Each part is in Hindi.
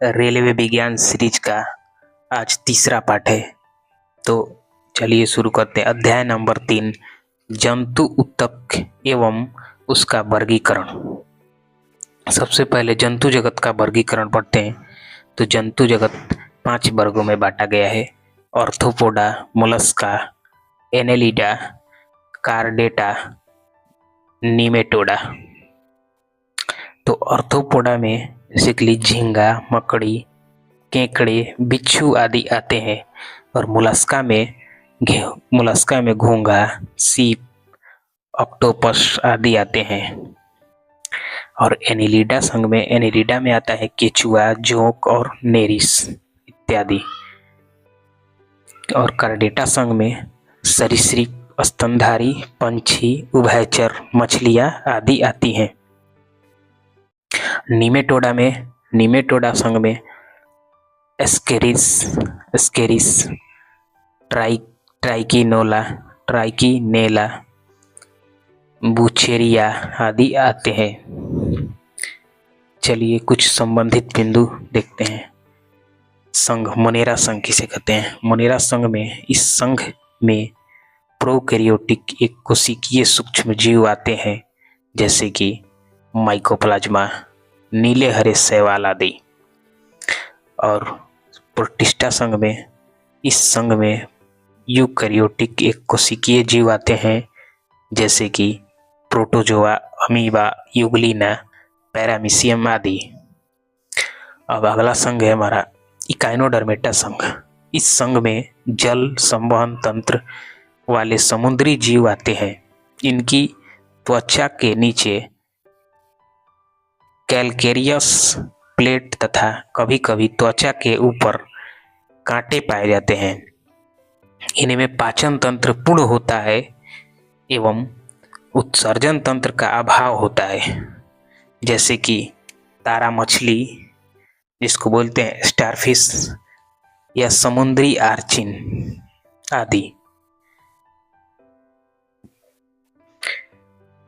रेलवे विज्ञान सीरीज का आज तीसरा पाठ है। तो चलिए शुरू करते हैं। अध्याय नंबर 3, जंतु ऊतक एवं उसका वर्गीकरण। सबसे पहले जंतु जगत का वर्गीकरण पढ़ते हैं। तो जंतु जगत 5 वर्गों में बांटा गया है। Arthropoda, Mollusca, Annelida, chordata, Nematoda. तो ऑर्थोपोडा में बेसिकली झींगा, मकड़ी, केकड़े, बिच्छू आदि आते हैं। और मोलस्का में घोंघा, सीप, ऑक्टोपस आदि आते हैं। और एनिलिडा में आता है केचुआ, जोंक और नेरिस इत्यादि। और कार्डेटा संघ में सरीसृप, स्तनधारी, पंछी, उभयचर, मछलियां आदि आती हैं। निमेटोडा संघ में एस्केरिस, ट्राइकिनेला, बुचेरिया आदि आते हैं। चलिए कुछ संबंधित बिंदु देखते हैं। संघ, मोनेरा संघ किसे कहते हैं? मोनेरा संघ में, इस संघ में प्रोकैरियोटिक एक कोशिकीय सूक्ष्म जीव आते हैं, जैसे कि माइकोप्लाज्मा, नीले हरे शैवाल आदि। और प्रोटिस्टा संघ में, इस संघ में यूकैरियोटिक एक कोशिकीय जीव आते हैं, जैसे कि प्रोटोजोआ, अमीबा, यूग्लिना, पैरामीशियम आदि। अब अगला संघ है हमारा इकाइनोडर्मेटा संघ। इस संघ में जल संवहन तंत्र वाले समुद्री जीव आते हैं। इनकी त्वचा के नीचे कैलकेरियस प्लेट तथा कभी कभी त्वचा के ऊपर कांटे पाए जाते हैं। इनमें पाचन तंत्र पूर्ण होता है एवं उत्सर्जन तंत्र का अभाव होता है, जैसे कि तारा मछली, जिसको बोलते हैं स्टारफिश, या समुद्री आर्चिन आदि।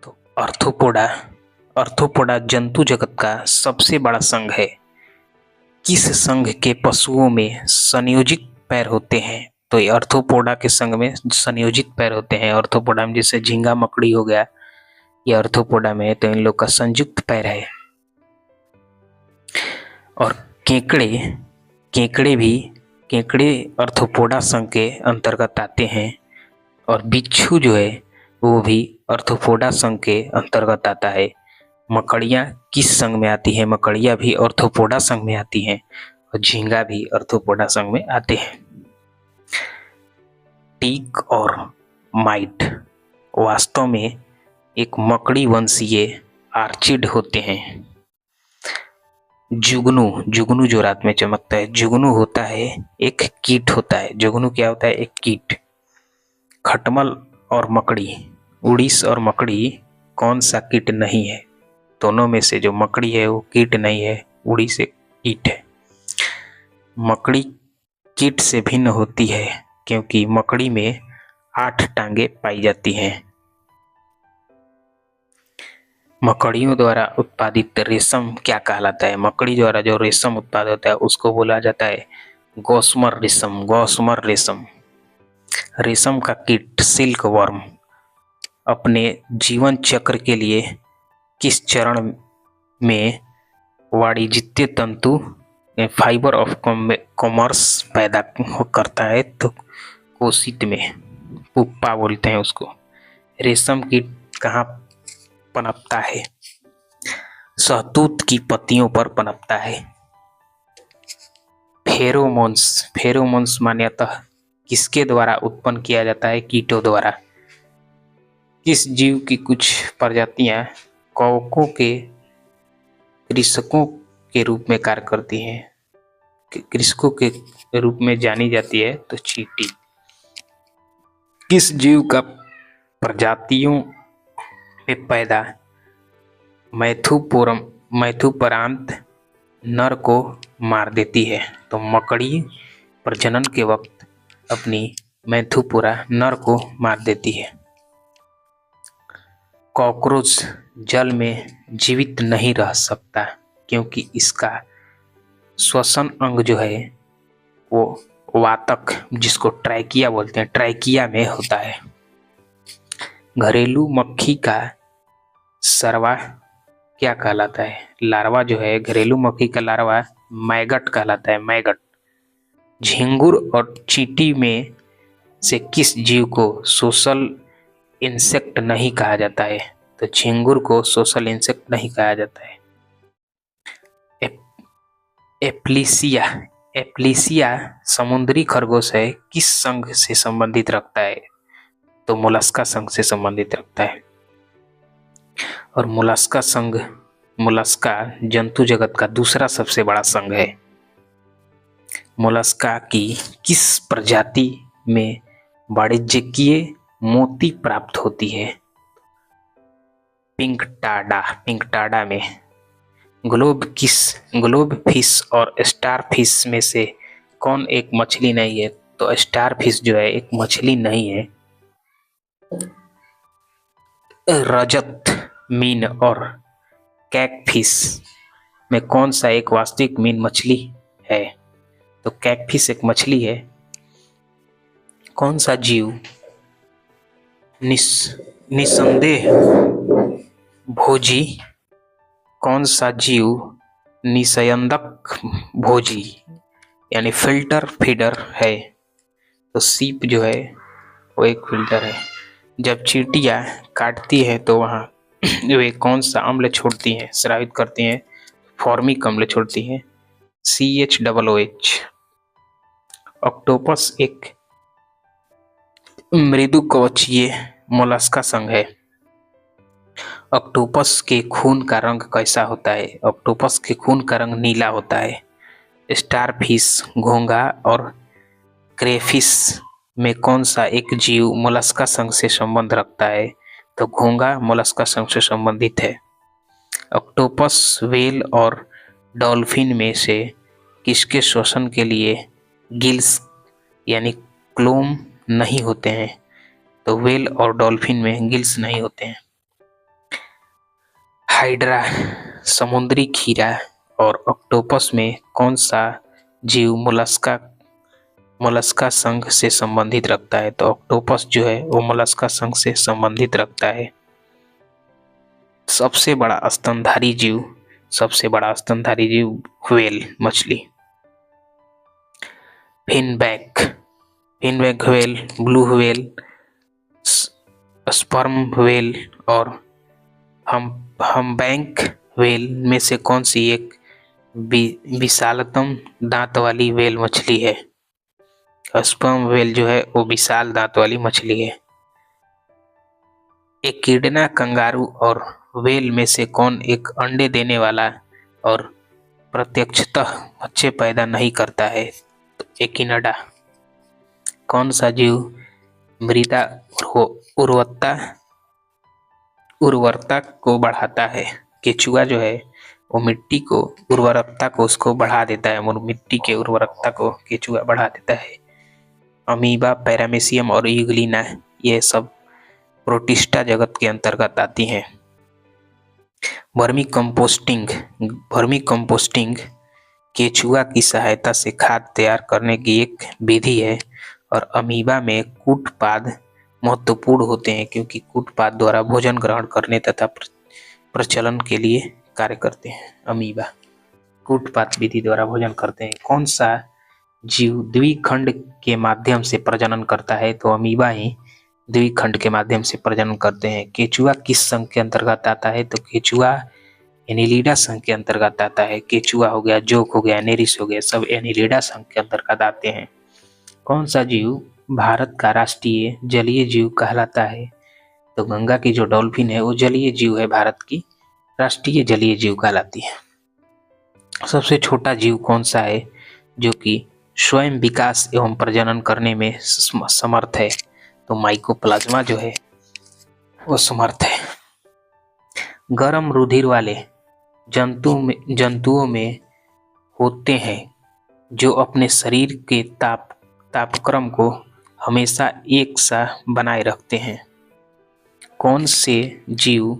तो ऑर्थोपोडा जंतु जगत का सबसे बड़ा संघ है। किस संघ के पशुओं में संयोजित पैर होते हैं? तो ये ऑर्थोपोडा के संघ में संयोजित पैर होते हैं। ऑर्थोपोडा में जैसे झींगा, मकड़ी हो गया, ये ऑर्थोपोडा में है, तो इन लोग का संयुक्त पैर है। और केकड़े ऑर्थोपोडा संघ के अंतर्गत आते हैं। और बिच्छू जो है वो भी ऑर्थोपोडा संघ के अंतर्गत आता है। मकड़ियाँ किस संघ में आती हैं? मकड़ियाँ भी ऑर्थोपोडा संघ में आती हैं। और झींगा भी ऑर्थोपोडा संघ में आते हैं। टीक और माइट वास्तव में एक मकड़ी वंशीय आर्चिड होते हैं। जुगनू जो रात में चमकता है, जुगनू होता है एक कीट होता है। जुगनू क्या होता है? एक कीट। खटमल और मकड़ी, उड़ीस और मकड़ी कौन सा कीट नहीं है? दोनों में से जो मकड़ी है वो कीट नहीं है, उड़ीस एक कीट है। मकड़ी कीट से भिन्न होती है क्योंकि मकड़ी में 8 टांगे पाई जाती हैं। मकड़ियों द्वारा उत्पादित रेशम क्या कहलाता है? मकड़ी द्वारा जो रेशम उत्पादित होता है उसको बोला जाता है गॉसमर रेशम। रेशम का कीट सिल्क वर्म अपने जीवन चक्र के लिए किस चरण में वाणिज्यिक तंतु फाइबर ऑफ कॉमर्स पैदा करता है? तो कोशित में, पुप्पा बोलते हैं उसको। रेशम कीट कहाँ पनपता है? शहतूत की पत्तियों पर पनपता है। फेरोमोन्स मान्यतः किसके द्वारा उत्पन्न किया जाता है? कीटों द्वारा। किस जीव की कुछ प्रजातियां कवकों के कृषकों के रूप में कार्य करती हैं? कृषकों के रूप में जानी जाती है? तो चींटी। किस जीव का प्रजातियों में पैदा मैथुपरांत नर को मार देती है? तो मकड़ी प्रजनन के वक्त अपनी मैथुपुरा नर को मार देती है। कॉकरोच जल में जीवित नहीं रह सकता क्योंकि इसका श्वसन अंग जो है वो वातक, जिसको ट्रैकिया बोलते हैं, ट्रैकिया में होता है। घरेलू मक्खी का सर्वा क्या कहलाता है? लार्वा जो है, घरेलू मक्खी का लार्वा मैगट कहलाता है, मैगट। झिंगुर और चींटी में से किस जीव को सोशल इंसेक्ट नहीं कहा जाता है? तो झिंगुर को सोशल इंसेक्ट नहीं कहा जाता है। एप्लीसिया, एप्लीसिया समुद्री खरगोश है, किस संघ से संबंधित रखता है? तो मोलस्का संघ से संबंधित रखता है। और मोलस्का संघ, मोलस्का जंतु जगत का दूसरा सबसे बड़ा संघ है। मोलस्का की किस प्रजाति में वाणिज्यिक मोती प्राप्त होती है? पिंकटाडा, पिंकटाडा में। ग्लोब फिश और स्टार फिश में से कौन एक मछली नहीं है? तो स्टार फिश जो है एक मछली नहीं है। रजत मीन और कैटफिश में कौन सा एक वास्तविक मीन मछली है? तो कैटफिश एक मछली है। कौन सा जीव निसंदेह भोजी, कौन सा जीव निस्यंदक भोजी यानी फिल्टर फीडर है? तो सीप जो है वो एक फिल्टर है। जब चींटियां काटती है तो वहाँ वे कौन सा अम्ल छोड़ती हैं, स्रावित करती हैं? फॉर्मिक अम्ल छोड़ती हैं, CHOOH। ऑक्टोपस एक मृदु कवचीय मोलस्का संघ है। ऑक्टोपस के खून का रंग कैसा होता है? ऑक्टोपस के खून का रंग नीला होता है। स्टारफिश, घोंघा और क्रेफिश में कौन सा एक जीव मोलस्का संघ से संबंध रखता है? तो घोंघा मोलस्का संघ से संबंधित है। ऑक्टोपस, व्हेल और डॉल्फिन में से किसके श्वसन के लिए गिल्स यानी क्लोम नहीं होते हैं? तो व्हेल और डॉल्फिन में गिल्स नहीं होते हैं। हाइड्रा, समुद्री खीरा और ऑक्टोपस में कौन सा जीव मोलस्का संघ से संबंधित रखता है? तो ऑक्टोपस जो है वो मोलस्का संघ से संबंधित रखता है। सबसे बड़ा स्तनधारी जीव व्हेल मछली। Finback whale, blue whale, sperm whale और हम्बैक व्हेल में से कौन सी एक विशालतम दांत वाली व्हेल मछली है? स्पर्म व्हेल जो है वो विशाल दांत वाली मछली है। एकिडना, कंगारू और व्हेल में से कौन एक अंडे देने वाला और प्रत्यक्षतः बच्चे पैदा नहीं करता है? तो एकिनडा। कौन सा जीव मृदा उर्वरता को बढ़ाता है? केचुआ जो है वो मिट्टी को उर्वरकता को उसको बढ़ा देता है, मिट्टी के उर्वरकता को केचुआ बढ़ा देता है। अमीबा, पैरामीशियम और यूग्लिना ये सब प्रोटिस्टा जगत के अंतर्गत आती हैं। वर्मी कंपोस्टिंग केचुआ की सहायता से खाद तैयार करने की एक विधि है और अमीबा में कूटपाद महत्वपूर्ण होते हैं क्योंकि कूटपाद द्वारा भोजन ग्रहण करने तथा प्रचलन के लिए कार्य करते हैं। अमीबा कूटपाद विधि द्वारा भोजन करते हैं। कौन सा जीव द्विखंड के माध्यम से प्रजनन करता है? तो अमीबा ही द्विखंड के माध्यम से प्रजनन करते हैं। केचुआ किस संघ के अंतर्गत आता है? तो केचुआ एनिलिडा संघ के अंतर्गत आता है। केचुआ हो गया, जोक हो गया, नेरिस हो गया, सब एनिलिडा संघ के अंतर्गत आते हैं। कौन सा जीव भारत का राष्ट्रीय जलीय जीव कहलाता है? तो गंगा की जो डॉल्फिन है वो जलीय जीव है, भारत की राष्ट्रीय जलीय जीव कहलाती है। सबसे छोटा जीव कौन सा है जो कि स्वयं विकास एवं प्रजनन करने में समर्थ है? तो माइकोप्लाज्मा जो है वो समर्थ है। गर्म रुधिर वाले जंतुओं में होते हैं जो अपने शरीर के तापक्रम को हमेशा एक सा बनाए रखते हैं। कौन से जीव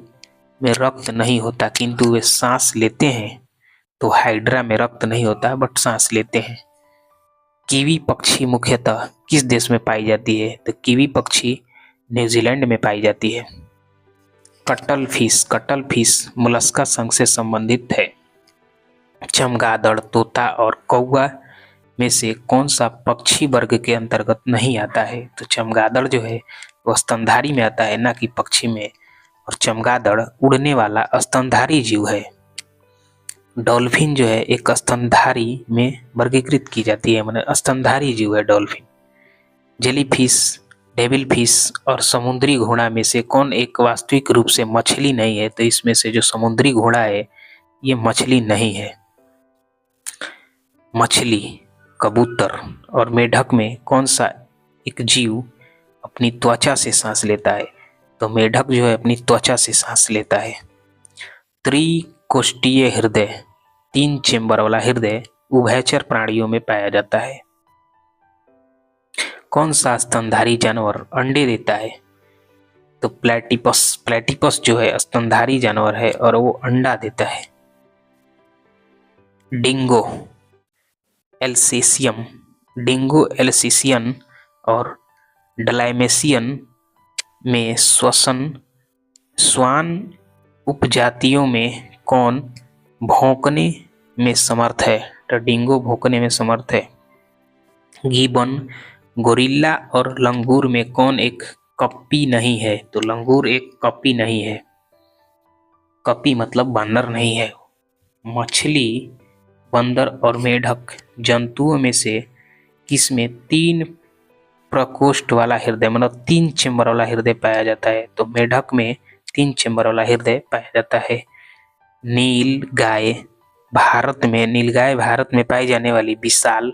में रक्त नहीं होता किंतु वे सांस लेते हैं? तो हाइड्रा में रक्त नहीं होता बट सांस लेते हैं। कीवी पक्षी मुख्यतः किस देश में पाई जाती है? तो कीवी पक्षी न्यूजीलैंड में पाई जाती है। कटल फिश मोलस्का संघ से संबंधित है। चमगादड़, तोता और कौवा में से कौन सा पक्षी वर्ग के अंतर्गत नहीं आता है? तो चमगादड़ जो है वो स्तनधारी में आता है, ना कि पक्षी में। और चमगादड़ उड़ने वाला स्तनधारी जीव है। डॉल्फिन जो है एक स्तनधारी में वर्गीकृत की जाती है, माने स्तनधारी जीव है डॉल्फिन। जेलीफिश, डेविल फिश और समुद्री घोड़ा में से कौन एक वास्तविक रूप से मछली नहीं है? तो इसमें से जो समुद्री घोड़ा है ये मछली नहीं है। मछली, कबूतर और मेढक में कौन सा एक जीव अपनी त्वचा से सांस लेता है? तो मेढक जो है अपनी त्वचा से सांस लेता है। त्रिकोष्ठीय हृदय, 3 चेम्बर वाला हृदय उभयचर प्राणियों में पाया जाता है। कौन सा स्तनधारी जानवर अंडे देता है? तो प्लेटिपस जो है स्तनधारी जानवर है और वो अंडा देता है। डिंगो एल्सेशियन और डलामेसियन में श्वान उपजातियों में कौन भौंकने में समर्थ है? तो डिंगो भौंकने में समर्थ है। गिबन, गोरिल्ला और लंगूर में कौन एक कप्पी नहीं है? तो लंगूर एक कप्पी नहीं है। कप्पी मतलब बानर नहीं है। मछली, बंदर और मेढक जंतुओं में से किसमें 3 प्रकोष्ठ वाला हृदय मतलब 3 चेम्बर वाला हृदय पाया जाता है? तो मेढक में 3 चेम्बर वाला हृदय पाया जाता है। नीलगाय भारत में पाई जाने वाली विशाल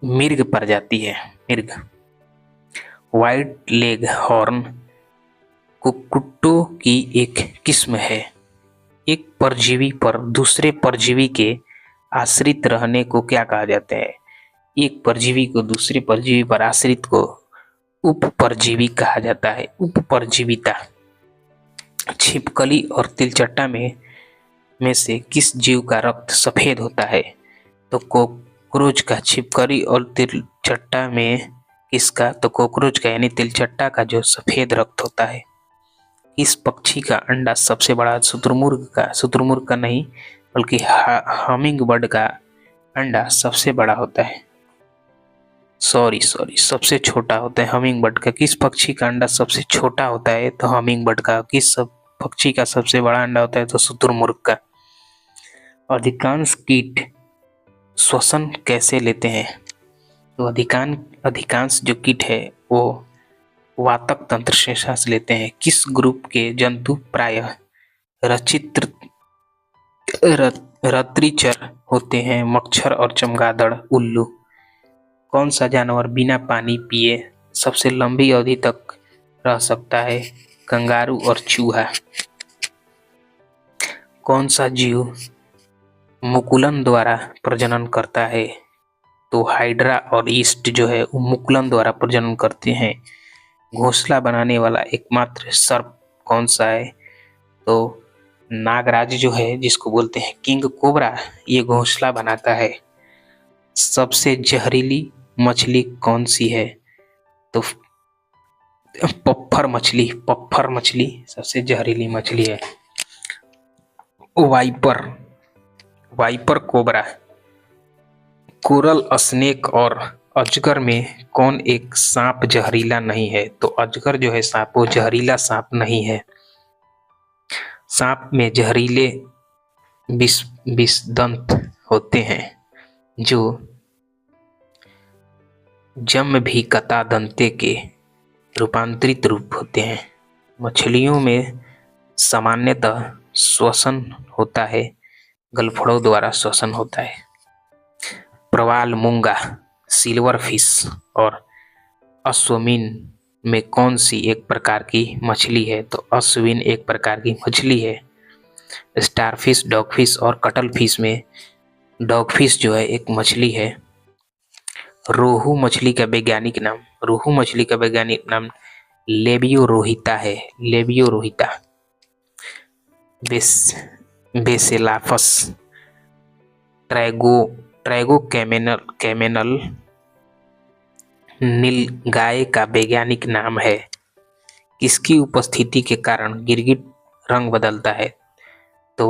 मिर्ग प्रजाति है। मिर्ग। व्हाइट लेग हॉर्न कुक्कुटों की एक किस्म है। एक परजीवी पर दूसरे परजीवी के आश्रित रहने को क्या कहा जाता है? एक परजीवी को दूसरे परजीवी पर आश्रित को उपपरजीवी कहा जाता है। उपपरजीविता। छिपकली और तिलचट्टा में से किस जीव का रक्त सफेद होता है? तो कॉकरोच का। छिपकली और तिलचट्टा में किसका? तो कॉकरोच का यानी तिलचट्टा का जो सफेद रक्त होता है। इस पक्षी का अंडा सबसे बड़ा शुतुरमुर्ग का नहीं बल्कि हमिंग बर्ड का अंडा सबसे बड़ा होता है। सॉरी सबसे छोटा होता है हमिंग बर्ड का। किस पक्षी का अंडा सबसे छोटा होता है? तो हमिंग बर्ड का। किस पक्षी का सबसे बड़ा अंडा होता है? तो शुतुरमुर्ग का। अधिकांश कीट श्वसन कैसे लेते हैं? तो अधिकांश जो कीट है वो वातक तंत्र से सांस लेते हैं। किस ग्रुप के जंतु प्रायः रात्रिचर होते हैं? मच्छर और चमगादड़, उल्लू। कौन सा जानवर बिना पानी पिए सबसे लंबी अवधि तक रह सकता है? कंगारू और चूहा। कौन सा जीव मुकुलन द्वारा प्रजनन करता है? तो हाइड्रा और ईस्ट जो है वो मुकुलन द्वारा प्रजनन करते हैं। घोंसला बनाने वाला एकमात्र सर्प कौन सा है? तो नागराज जो है जिसको बोलते हैं किंग कोबरा, ये घोंसला बनाता है। सबसे जहरीली मछली कौन सी है? तो पफ्फर मछली सबसे जहरीली मछली है। वाइपर कोबरा, कोरल स्नेक और अजगर में कौन एक सांप जहरीला नहीं है? तो अजगर जो है सांप वो जहरीला सांप नहीं है। सांप में जहरीले विषदंत होते हैं जो जम्भीकता दंते के रूपांतरित रूप होते हैं। मछलियों में सामान्यतः श्वसन होता है, गलफड़ों द्वारा श्वसन होता है। प्रवाल मूंगा, सिल्वर फिश और अश्वमीन में कौन सी एक प्रकार की मछली है? तो अश्विन एक प्रकार की मछली है। स्टारफिश, डॉगफिश और कटल फिश में डॉगफिश जो है एक मछली है। रोहू मछली का वैज्ञानिक नाम लेबियो रोहिता है। बेसेलाफस ट्रैगो ट्रैगो कैमेनल नीलगाय का वैज्ञानिक नाम है। किसकी उपस्थिति के कारण गिरगिट रंग बदलता है? तो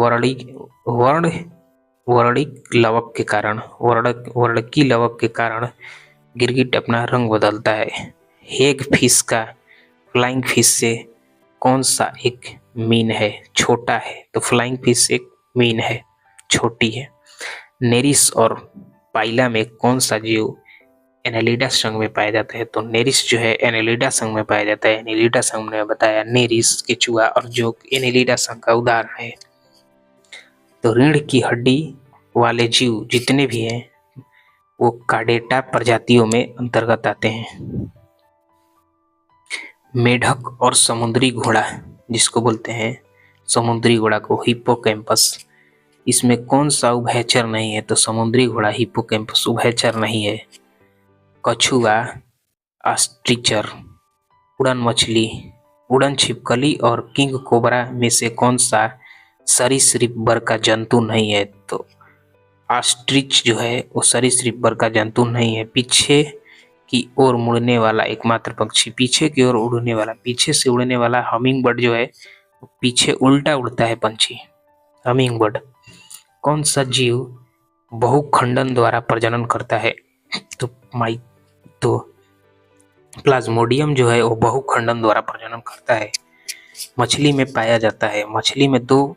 वर्णिक लवक के कारण वर्णकी लवक के कारण गिरगिट अपना रंग बदलता है। हेग फिश का फ्लाइंग फिश से कौन सा एक मीन है? छोटा है। तो फ्लाइंग फिश एक मीन है, छोटी है। नेरिस और पाइला में कौन सा जीव एनेलिडा संघ में पाया जाता है? तो नेरिस जो है एनेलिडा संघ में पाया जाता है। एनेलिडा संघ ने बताया नेरिस, केचुआ और जोक एनेलिडा संघ का उदाहरण है। तो रीढ़ की हड्डी वाले जीव जितने भी हैं वो कार्डेटा प्रजातियों में अंतर्गत आते हैं। मेढक और समुद्री घोड़ा जिसको बोलते हैं समुद्री घोड़ा को हिप्पोकैम्पस, इसमें कौन सा उभयचर नहीं है? तो समुद्री घोड़ा हिप्पोकैम्पस उभयचर नहीं है। कछुआ, ऑस्ट्रिचर, उड़न मछली, उड़न छिपकली और किंग कोबरा में से कौन सा सरीसृप वर्ग का जंतु नहीं है? तो ऑस्ट्रिच जो है वो सरीसृप वर्ग का जंतु नहीं है। पीछे की ओर मुड़ने वाला एकमात्र पक्षी, पीछे की ओर उड़ने वाला, पीछे से उड़ने वाला हमिंग बर्ड जो है पीछे उल्टा उड़ता है पंछी, हमिंग बर्ड। कौन सा जीव बहुखंडन द्वारा प्रजनन करता है? तो प्लाज्मोडियम जो है वो बहुखंडन द्वारा प्रजनन करता है। मछली में पाया जाता है। मछली में 2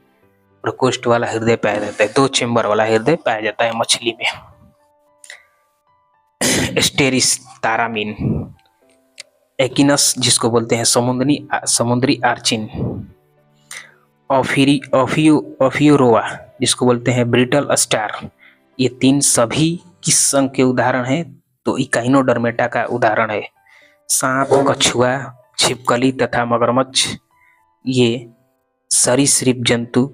प्रकोष्ठ वाला हृदय पाया जाता है, 2 चेम्बर वाला हृदय पाया जाता है मछली में। एस्टेरिस तारामीन, एकिनस जिसको बोलते हैं समुद्री आर्चिन, ओफियोरोवा जिसको बोलते हैं ब्रिटल स्टार, ये 3 सभी किस संघ के उदाहरण हैं? तो इकाइनोडर्मेटा का उदाहरण है। सांप, कछुआ, छिपकली तथा मगरमच्छ ये सरीसृप जंतु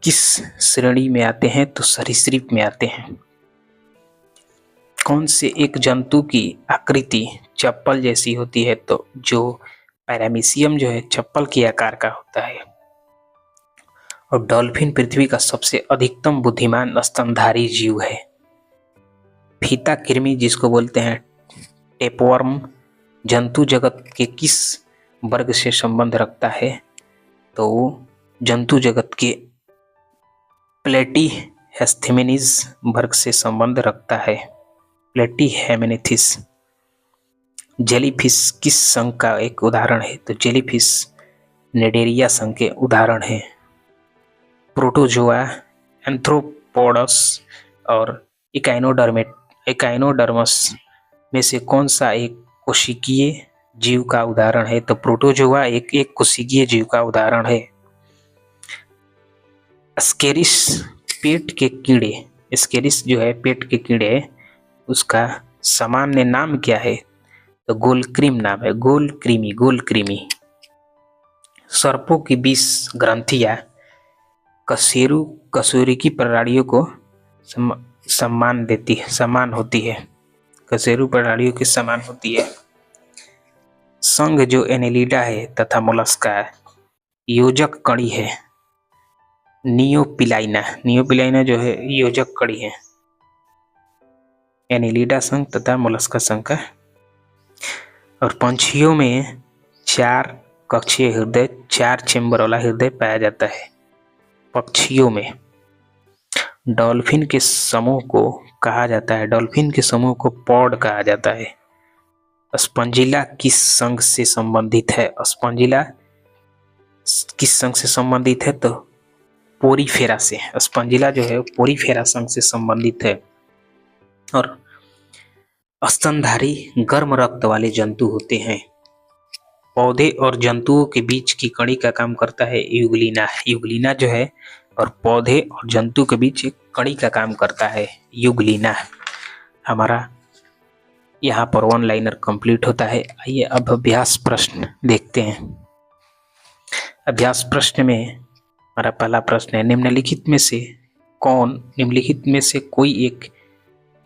किस श्रेणी में आते हैं? तो सरीसृप में आते हैं। कौन से एक जंतु की आकृति चप्पल जैसी होती है? तो जो पैरामीशियम जो है चप्पल के आकार का होता है। और डॉल्फिन पृथ्वी का सबसे अधिकतम बुद्धिमान स्तनधारी जीव है। फीता कृमि जिसको बोलते हैं टेपवर्म जंतु जगत के किस वर्ग से संबंध रखता है? तो जंतु जगत के प्लेटीहेस्थेमेनिज वर्ग से संबंध रखता है। प्लेटीहेमेनिथिस। जेलीफिश किस संघ का एक उदाहरण है? तो जेलीफिश नेडेरिया संघ के उदाहरण है। प्रोटोजोआ, एंथ्रोपोडस और इकाइनोडर्मस में से कौन सा एक कोशिकीय जीव का उदाहरण है? तो प्रोटोजोआ एक कोशिकीय जीव का उदाहरण है। स्केरिस पेट के कीड़े, स्केरिस जो है पेट के कीड़े, उसका सामान्य नाम क्या है? तो गोलक्रीम नाम है, गोलक्रीमी। सर्पों की 20 ग्रंथियां कशेरुकी प्रणालियों को समान होती है। कशेरु प्रणालियों के समान होती है। संघ जो एनेलिडा है तथा मोलस्का योजक कड़ी है। नियोपिलाइना जो है योजक कड़ी है एनेलिडा संघ तथा मोलस्का संघ का। और पंछियों में 4 कक्षीय हृदय, 4 चेम्बर वाला हृदय पाया जाता है पक्षियों में। डॉल्फिन के समूह को कहा जाता है, डॉल्फिन के समूह को पॉड कहा जाता है। स्पंजिला किस संघ से संबंधित है? स्पंजिला किस संघ से संबंधित है? तो पोरीफेरा से। स्पंजिला जो है पोरीफेरा संघ से संबंधित है। और स्तनधारी गर्म रक्त वाले जंतु होते हैं। पौधे और जंतुओं के बीच की कड़ी का काम करता है युगलिना जो है, और पौधे और जंतु के बीच एक कड़ी का काम करता है युगलिना। हमारा यहाँ पर 1 लाइनर कंप्लीट होता है। आइए अब अभ्यास प्रश्न देखते हैं। अभ्यास प्रश्न में हमारा पहला प्रश्न है, निम्नलिखित में से कोई एक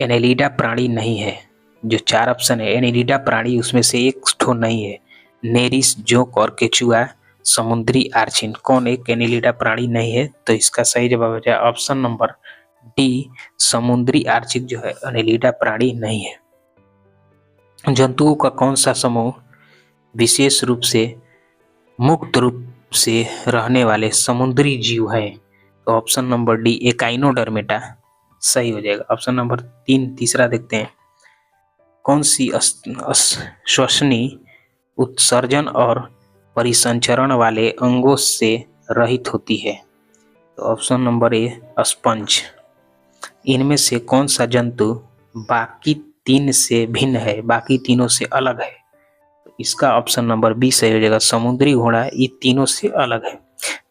एनेलिडा प्राणी नहीं है। जो 4 ऑप्शन है एनेलिडा प्राणी उसमें से एक ठो नहीं है। नेरिस, जोक और केचुआ समुद्री आर्चिन। कौन एक एनिलिडा प्राणी नहीं है? तो इसका सही जवाब हो जाए ऑप्शन नंबर डी, समुद्री आर्चिन जो है एनिलिडा प्राणी नहीं है। जंतुओं का कौन सा समूह विशेष रूप से मुक्त रूप से रहने वाले समुद्री जीव है? तो ऑप्शन नंबर डी, एकाइनोडर्मेटा सही हो जाएगा। ऑप्शन नंबर 3 तीसरा देखते हैं। कौन सी श्वसनी उत्सर्जन और परिसंचरण वाले अंगों से रहित होती है? तो ऑप्शन नंबर ए, स्पंज। इनमें से कौन सा जंतु बाकी 3 से भिन्न है, बाकी तीनों से अलग है? तो इसका ऑप्शन नंबर बी सही हो जाएगा, समुद्री घोड़ा ये तीनों से अलग है।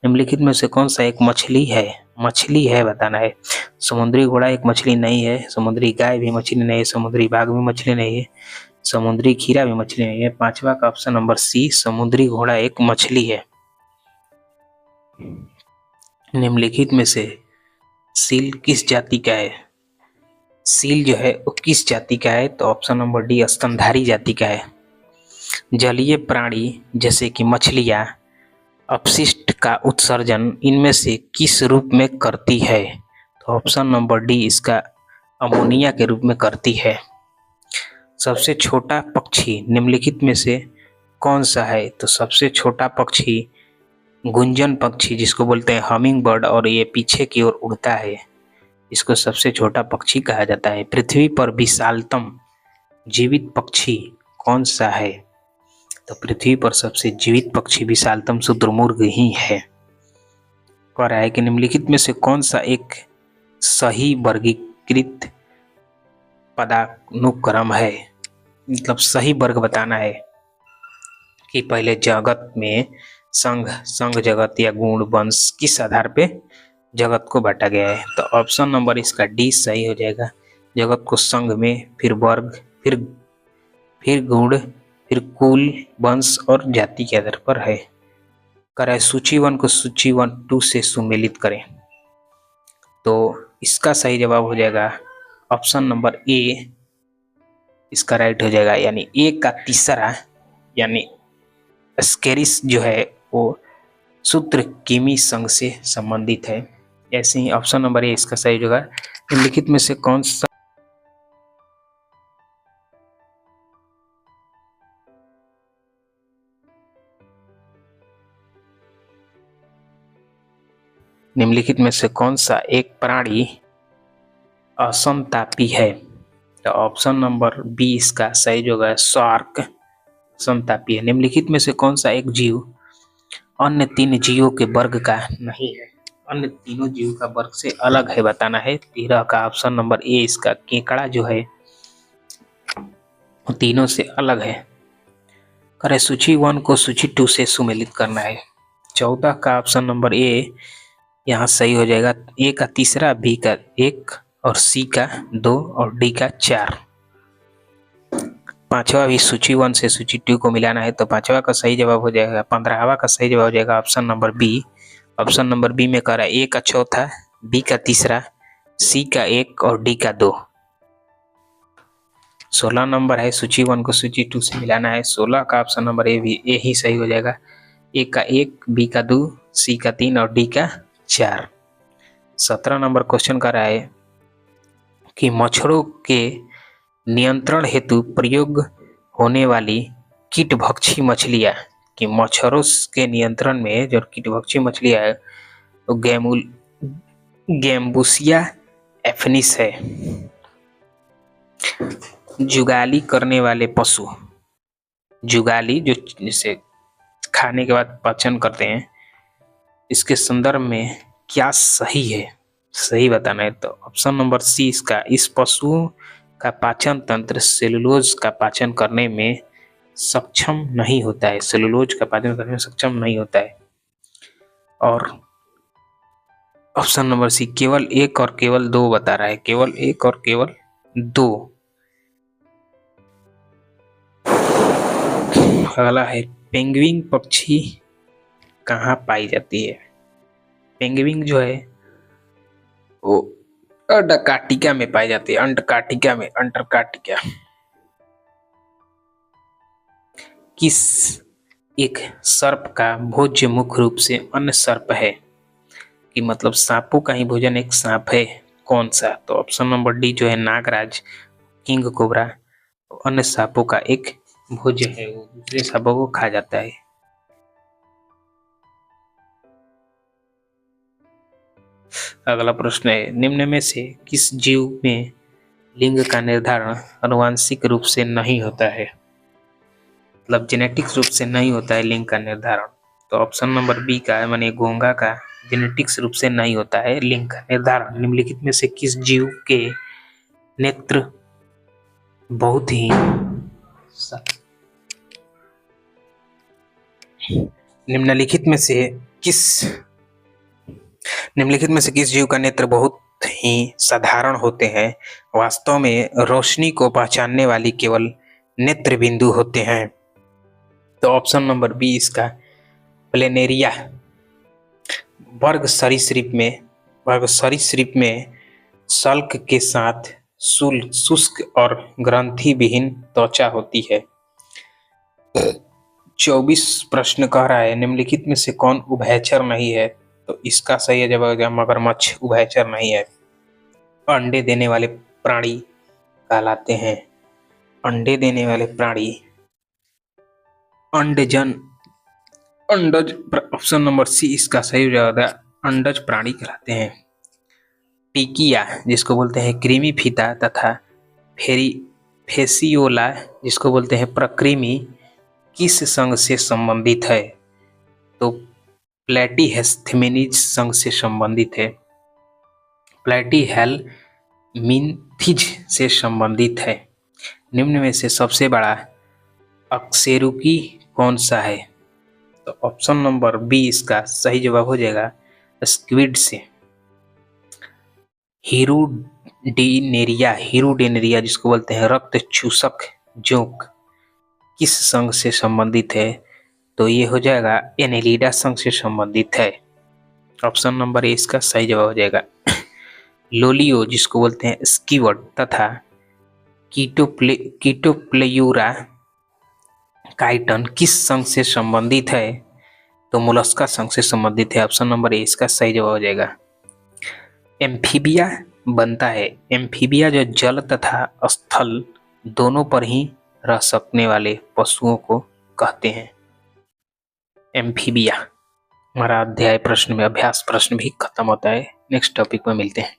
निम्नलिखित में से कौन सा एक मछली है? मछली है बताना है। समुद्री घोड़ा एक मछली नहीं है, समुद्री गाय भी मछली नहीं है, समुद्री बाघ भी मछली नहीं है, समुद्री खीरा भी मछली नहीं है। पांचवा का ऑप्शन नंबर सी, समुद्री घोड़ा एक मछली है। निम्नलिखित में से सील किस जाति का है? सील जो है वो किस जाति का है? तो ऑप्शन नंबर डी, स्तनधारी जाति का है। जलीय प्राणी जैसे कि मछलियां अपशिष्ट का उत्सर्जन इनमें से किस रूप में करती है? तो ऑप्शन नंबर डी, इसका अमोनिया के रूप में करती है। सबसे छोटा पक्षी निम्नलिखित में से कौन सा है? तो सबसे छोटा पक्षी गुंजन पक्षी जिसको बोलते हैं हमिंग बर्ड, और ये पीछे की ओर उड़ता है, इसको सबसे छोटा पक्षी कहा जाता है। पृथ्वी पर विशालतम जीवित पक्षी कौन सा है? तो पृथ्वी पर सबसे जीवित पक्षी विशालतम शुतुरमुर्ग ही है। कह रहा है कि निम्नलिखित में से कौन सा एक सही वर्गीकृत पदानुक्रम है? मतलब सही वर्ग बताना है कि पहले जगत में संघ जगत या गुण वंश किस आधार पे जगत को बांटा गया है? तो ऑप्शन नंबर इसका डी सही हो जाएगा। जगत को संघ में, फिर वर्ग, फिर गुण, फिर कुल, वंश और जाति के आधार पर है। कराए सूची 1 को सूची 2 से सुमेलित करें। तो इसका सही जवाब हो जाएगा ऑप्शन नंबर ए, इसका राइट हो जाएगा। यानी ए का तीसरा यानी स्केरिस जो है वो सूत्र किमी संघ से संबंधित है। ऐसे ही ऑप्शन नंबर ए इसका सही होगा। निम्नलिखित में से कौन सा निम्नलिखित में से कौन सा एक प्राणी असंतापी है? तो ऑप्शन नंबर बी इसका सही होगा, शार्क संतापी है। निम्नलिखित में से कौन सा एक जीव अन्य 3 जीवों के वर्ग का नहीं है? अन्य तीनों जीवों का वर्ग से अलग है बताना है। 13 का ऑप्शन नंबर ए इसका केकड़ा जो है तीनों से अलग है। करे सूची 1 को सूची 2 से सुमेलित करना है। 14 का ऑप्शन नंबर ए यहाँ सही हो जाएगा। ए का तीसरा, बी का 1 और सी का 2 और डी का 4। पांचवा भी सूची 1 से सूची 2 को मिलाना है, तो पांचवा का सही जवाब हो जाएगा। 15वां का सही जवाब हो जाएगा option number B. Option number B में कह रहा है ए का चौथा, बी का तीसरा, सी का 1 और डी का 2। 16 नंबर है, सूची 1 को सूची 2 से मिलाना है। 16 का ऑप्शन नंबर ए भी ए ही सही हो जाएगा। ए का 1, बी का 2, सी का 3 और डी का 4। 17 नंबर क्वेश्चन कर रहा है कि मच्छरों के नियंत्रण हेतु प्रयोग होने वाली कीटभक्षी मछलियां, कि मच्छरों के नियंत्रण में जो कीटभक्षी मछलियां है वो गैम्बुसिया एफिनिस है। जुगाली करने वाले पशु, जुगाली जो जिसे खाने के बाद पाचन करते हैं, इसके संदर्भ में क्या सही है? सही बताना है। तो ऑप्शन नंबर सी इसका, इस पशु का पाचन तंत्र सेलुलोज का पाचन करने में सक्षम नहीं होता है, सेलुलोज का पाचन करने में सक्षम नहीं होता है। और ऑप्शन नंबर सी केवल 1 और केवल 2 बता रहा है, केवल 1 और केवल 2। अगला है पेंगुइन पक्षी कहाँ पाई जाती है? पेंगुइन जो है वो अंटार्कटिका में पाई जाती है, अंटार्कटिका में, अंटार्कटिका। किस एक सर्प का भोज्य मुख्य रूप से अन्य सर्प है, कि मतलब सांपों का ही भोजन एक सांप है, कौन सा? तो ऑप्शन नंबर डी जो है नागराज, किंग कोबरा, अन्य सांपों का एक भोज्य है, वो दूसरे सांपों को खा जाता है। अगला प्रश्न है, निम्न में से किस जीव में लिंग का निर्धारण आनुवांशिक रूप से नहीं होता है? मतलब जेनेटिक्स रूप से नहीं होता है लिंग का निर्धारण। तो ऑप्शन नंबर बी का है, माने घोंघा का जेनेटिक्स रूप से नहीं होता है लिंग का निर्धारण। निम्नलिखित में से किस जीव के नेत्र बहुत ही निम्नलिखित में से किस निम्नलिखित में से किस जीव का नेत्र बहुत ही साधारण होते हैं? वास्तव में रोशनी को पहचानने वाली केवल नेत्र बिंदु होते हैं। तो ऑप्शन नंबर बी इसका प्लेनेरिया। वर्ग सरीसृप में शल्क के साथ शुष्क और ग्रंथि विहीन त्वचा होती है। 24 प्रश्न कह रहा है, निम्नलिखित में से कौन उभयचर नहीं है? तो इसका सही जवाब मगरमच्छ उभयचर नहीं है। अंडे देने वाले प्राणी कहलाते हैं। अंडे देने वाले प्राणी अंडज, ऑप्शन नंबर सी इसका सही जवाब है, अंडज प्राणी कहलाते हैं। टिकिया जिसको बोलते हैं कृमि फीता तथा फेसियोला जिसको बोलते हैं प्रकृमि किस संघ से संबंधित है? तो प्लेटीहेल्मिन्थीज संघ से संबंधित है। प्लेटीहेल्मिन्थीज से संबंधित है। निम्न में से सबसे बड़ा अकशेरुकी कौन सा है? तो ऑप्शन नंबर बी इसका सही जवाब हो जाएगा स्क्विड से। हीरुडेनेरिया जिसको बोलते हैं रक्त चूसक जोंक किस संघ से संबंधित है? तो ये हो जाएगा एनेलिडा संघ से संबंधित है। ऑप्शन नंबर ए इसका सही जवाब हो जाएगा। लोलियो जिसको बोलते हैं स्कीवर्ड तथा कीटोप्लेयूरा काइटन किस संघ से संबंधित है? तो मोलस्का संघ से संबंधित है। ऑप्शन नंबर ए इसका सही जवाब हो जाएगा। एम्फीबिया बनता है। एम्फीबिया जो जल तथा स्थल दोनों पर ही रह सकने वाले पशुओं को कहते हैं एम्फीबिया। हमारा अध्याय प्रश्न में अभ्यास प्रश्न भी खत्म होता है। नेक्स्ट टॉपिक में मिलते हैं।